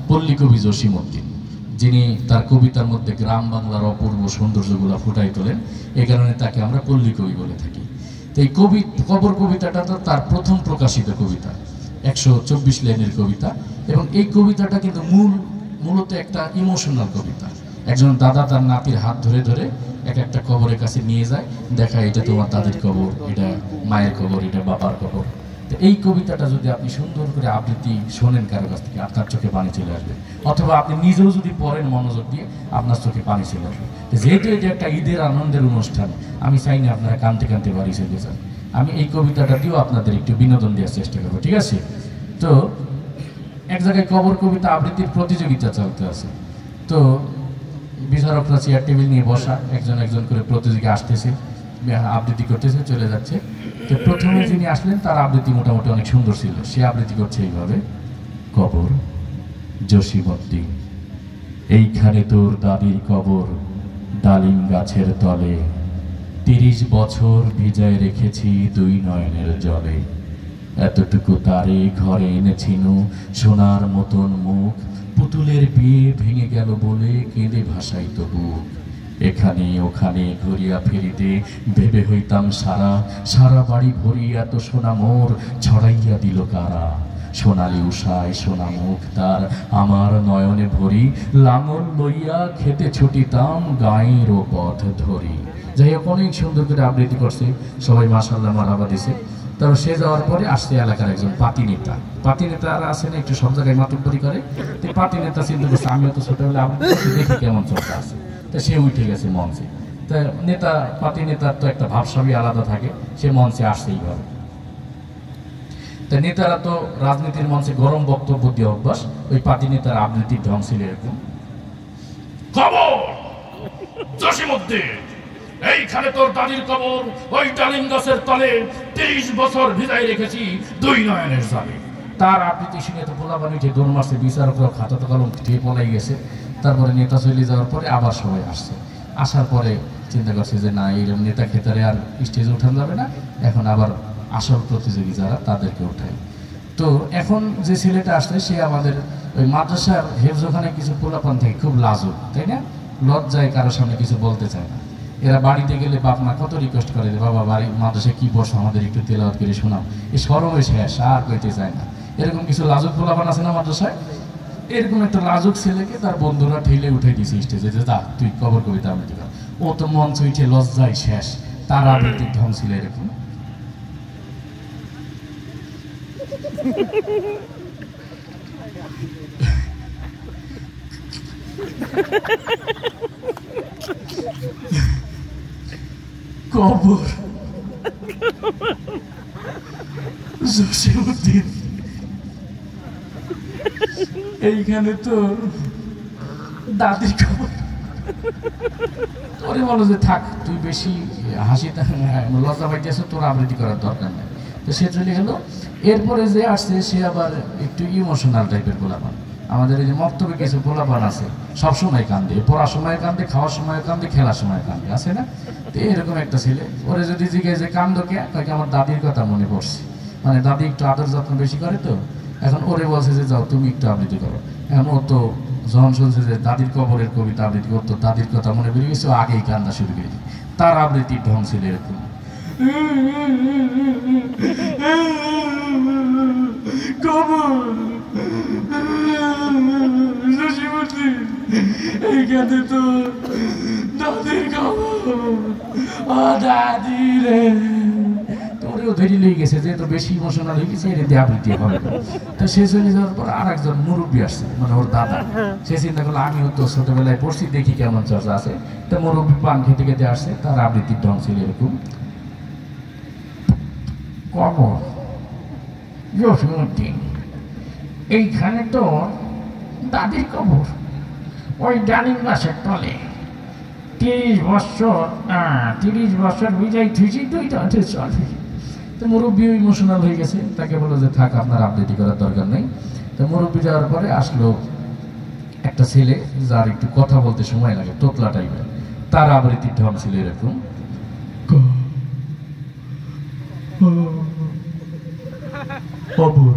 পল্লী কবি জসিমউদ্দিন, যিনি তার কবিতার মধ্যে গ্রাম বাংলার অপূর্ব সৌন্দর্যগুলো ফুটাই তোলেন, এই কারণে তাকে আমরা পল্লী কবি বলে থাকি। তো এই কবর কবিতাটা তো তার প্রথম প্রকাশিত কবিতা, 124 লাইনের কবিতা, এবং এই কবিতাটা কিন্তু মূলত একটা ইমোশনাল কবিতা। একজন দাদা তার নাতির হাত ধরে ধরে একটা কবরের কাছে নিয়ে যায়, দেখা এটা তোমার দাদির কবর, এটা মায়ের কবর, এটা বাবার কবর। তো এই কবিতাটা যদি আপনি সুন্দর করে আবৃত্তি শোনেন কারো কাছ থেকে, আপনার চোখে পানি চলে আসবে, অথবা আপনি নিজেও যদি পড়েন মনোযোগ দিয়ে, আপনার চোখে পানি চলে আসবে। যেহেতু এটা একটা ঈদের আনন্দের অনুষ্ঠান, আমি চাই না আপনারা কানতে কানতে বাড়ি চলে যান। আমি এই কবিতাটা দিয়েও আপনাদের একটু বিনোদন দেওয়ার চেষ্টা করবো, ঠিক আছে? তো এক জায়গায় কবর কবিতা আবৃত্তির প্রতিযোগিতা চলতে আছে। তো বিচারকরা চেয়ার টেবিল নিয়ে বসা, একজন একজন করে প্রতিযোগী আসতেছে, আবৃত্তি করতেছে, চলে যাচ্ছে। তো প্রথমে যিনি আসলেন তার আবৃত্তি মোটামুটি অনেক সুন্দর ছিল। সে আবৃত্তি করছে এইভাবে: কবর জসিমউদ্দিন, এইখানে তোর দাদির কবর, ডালিম গাছের তলে, 30 বছর ভিজায় রেখেছি 2 নয়নের জলে। এতটুকু তারে ঘরে এনেছিনু, সোনার মতন মুখ, পুতুলের বিয়ে ভেঙে গেল বলে কেঁদে ভাসাইত বুক। এখানে ওখানে ঘুরিয়া ফিরিতে ভেবে হইতাম সারা, সারা বাড়ি ভরি এত সোনা মোর ছড়াইয়া দিল কারা। সোনালি উষায় সোনা মুখ তার আমার নয়নে ভরি, লাঙল লইয়া খেতে ছুটিতাম গাঁয়ের পথ ধরি। যাই হোক, অনেক সুন্দর করে আবৃত্তি করছে, সবাই মাশাআল্লাহ মারহাবা দিছে। তারপর সে যাওয়ার পরে আসছে এলাকার একজন পাতি নেতা। পাতি নেতারা আছে না, একটু সব জায়গায় মাতুব্বরি করে। তো পাতি নেতা চিন্তা করছে, আমিও তো ছোটবেলা আবৃত্তি দেখি কেমন চলতে আছে। তো সে উঠে গেছে মঞ্চে। তা পাতি নেতার তো একটা ভাবসাবী আলাদা থাকে, সে মঞ্চে আসছে এইভাবে। তা নেতারা তো রাজনীতির মঞ্চে গরম বক্তব্য দিয়ে অভ্যাস, ওই পাতি নেতার আবৃত্তির ঢং ছিল এরকম: খবর জসিমউদ্দিন, এইখানে তোর দাদির কবর, ওই ডালিম গাছের তলে, 30 বছর ভিজাই রেখেছি 2 নয়নের জলে। তার আবৃত্তি শুনে তো পোলাপানি উঠে দৌড় মারছে, বিচারকরা খাতা তো কলম ঠেয়ে পলাই গেছে। তারপরে নেতা চলে যাওয়ার পরে আবার সবাই আসছে। আসার পরে চিন্তা করছে যে না, এইরকম নেতা খেতারে আর স্টেজে উঠানো যাবে না, এখন আবার আসল প্রতিযোগী যারা তাদেরকে উঠাই। তো এখন যে ছেলেটা আসছে সে আমাদের ওই মাদ্রাসার হেফজখানে কিছু পোলাপান থেকে খুব লাজুক, তাই না? লজ্জায় কারোর সামনে কিছু বলতে চায় না। এরা বাড়িতে গেলে বাপ মা কত রিকোয়েস্ট করে, বাবা বাড়ি মাদ্রাসায় কি বসো, আমাদের একটু তেলাওয়াত করে শোনাও। এই সরমে শেষ, আর কইতে চায় না। এরকম কিছু লাজুক পোলাপান আছে না মাদ্রাসায়? এরকম একটা লাজুক ছেলেকে তার বন্ধুরা ঠেলে উঠে দিয়েছে স্টেজে, যে যা তুই কবর কবিতা আবৃত্তি কর। ও তো মঞ্চ উঠে লজ্জায় শেষ। তার আবৃত্তির ঢং ছিল এরকম: কবর জসিমউদ্দিন, এইখানে তো দাদির খবর। তোরে বলো যে থাক, তুই বেশি হাসি লজ্জা পাইতেছ, তোর আবৃত্তি করার দরকার নেই। তো সে চলে গেল। এরপরে যে আসছে সে আবার একটু ইমোশনাল টাইপের পোলাপান। আমাদের এই যে মক্তবে কিছু পোলাপান আছে, সবসময় কান্দে, পড়ার সময় কান্দে, খাওয়ার সময় কান্দে, খেলার সময় কান্দে, আছে না? তো এরকম একটা ছেলে, ওরে যদি জিজ্ঞেস যে কান্দো কে, তাকে আমার দাদির কথা মনে পড়ছে। মানে দাদি একটু আদর যত্ন বেশি করে, তো এখন ওরে বলছে যে যাও তুমি একটু আবৃত্তি করো। এখন ও তো যখন শুনছে যে দাদির কবরের কবিতা আবৃত্তি করতো, দাদির কথা মনে বেরিয়ে গেছে, ও আগেই কান্দা শুরু করে দিই। তার আবৃত্তির ঢং ছিল এরকম: কবর জসিমউদ্দিন, এইখানে তো দাদির কবর, ও দাদি রে। তোরেও ধরে লেগে গেছে, যেহেতু বেশি ইমোশনাল হয়ে গেছে, এর দিয়ে আবৃত্তি হবে। তো সে চলে যাওয়ার পর আর একজন মুরব্বী আসছে, মানে ওর দাদা। সে চিন্তা করলো আমিও তো ছোটবেলায় পড়ছি, দেখি কেমন চর্চা আছে। তো মুরব্বী পান খেতে খেতে আসছে, তার আবৃত্তির ঢং ছিল এরকম: কবর জসিমউদ্দিন, এইখানে তো দাদির কবর, ওই ডালিম গাছের তলে, 30 বছর বিজয় থুইছি 2 নয়নের জলে। তো মুরব্বী ইমোশনাল হয়ে গেছে, তাকে বললো যে থাক, আপনার আবৃত্তি করার দরকার নেই। তো মুরব্বী যাওয়ার পরে আসলো একটা ছেলে, যার একটু কথা বলতে সময় লাগে, তোতলা টাইপের। তার আবৃত্তির ঢং ছিল এরকম: কবর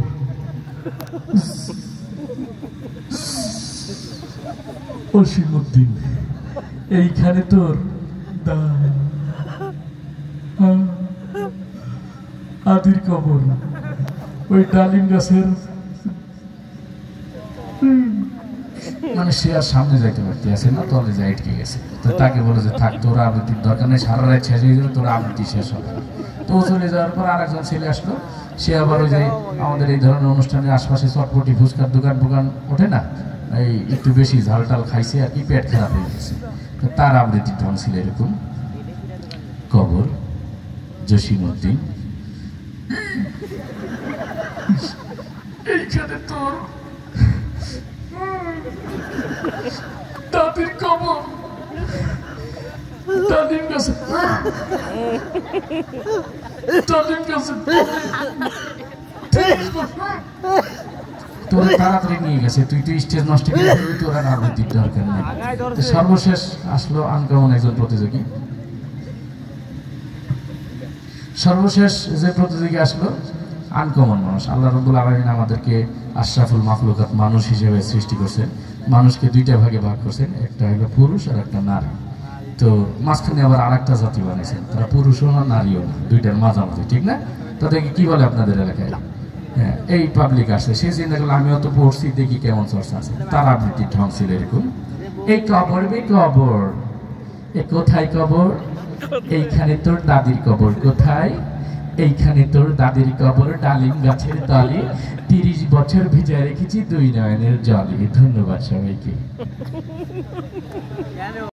জসিমউদ্দিন, এইখানে তোর আদির কবর, ওই ডালিম গাছের। মানে সে আর সামনে যাইতে পারতে আছে না, তলে যাই আটকে গেছে। তো তাকে বলে যে থাক, তোরা আবৃত্তির দরকার নেই, সারা রাত শেষ হয়ে যাবে, তোরা আবৃত্তি শেষ হবে। তো ও চলে যাওয়ার পর আরেকজন ছেলে আসলো, সে আবার ওই যে আমাদের এই ধরনের অনুষ্ঠানের আশপাশে চটপটি ফুচকার দোকান ওঠে না, এই একটু বেশি ঝাল টাল খাইছে আর কি, পেট খারাপ হয়ে গেছে। তো তার আবৃত্তির ঢং ছিল এরকম: কবর, জসিমউদ্দিন, এইখানে তোর দাদির কবর, ডালিম গাছে তোর তাড়াতাড়ি নিয়ে গেছে, তুই তো স্টেজ নষ্ট করে তোর আর আবৃত্তির দরকার নেই। সর্বশেষ আসলো আনকমন একজন প্রতিযোগী। সর্বশেষ যে প্রতিযোগী আসলো আনকমন মানুষ। আল্লাহ রাব্বুল আলামিন আমাদেরকে আশরাফুল মাখলুকাত মানুষ হিসেবে সৃষ্টি করছেন। মানুষকে দুইটা ভাগে ভাগ করছেন, একটা হলো পুরুষ আর একটা নারী। তো মাঝখানে আবার আরেকটা জাতি বানিয়েছেন, তারা পুরুষও না নারীও না, দুইটার মাঝামাঝি, ঠিক না? তাদেরকে কি বলে আপনাদের এলাকায়? হ্যাঁ, এই পাবলিক আসছে, সে চিন্তা করলো আমিও তো পড়ছি, দেখি কেমন চর্চা আছে। তার আবৃত্তির ঢং ছিল এরকম: এই কবর বে কবর, এ কোথায় কবর? এইখানে তোর দাদির কবর। কোথায়? এইখানে তোর দাদির কবর, ডালিম গাছের তলে, 30 বছর ভিজায় রেখেছি 2 নয়নের জলে। ধন্যবাদ সবাইকে।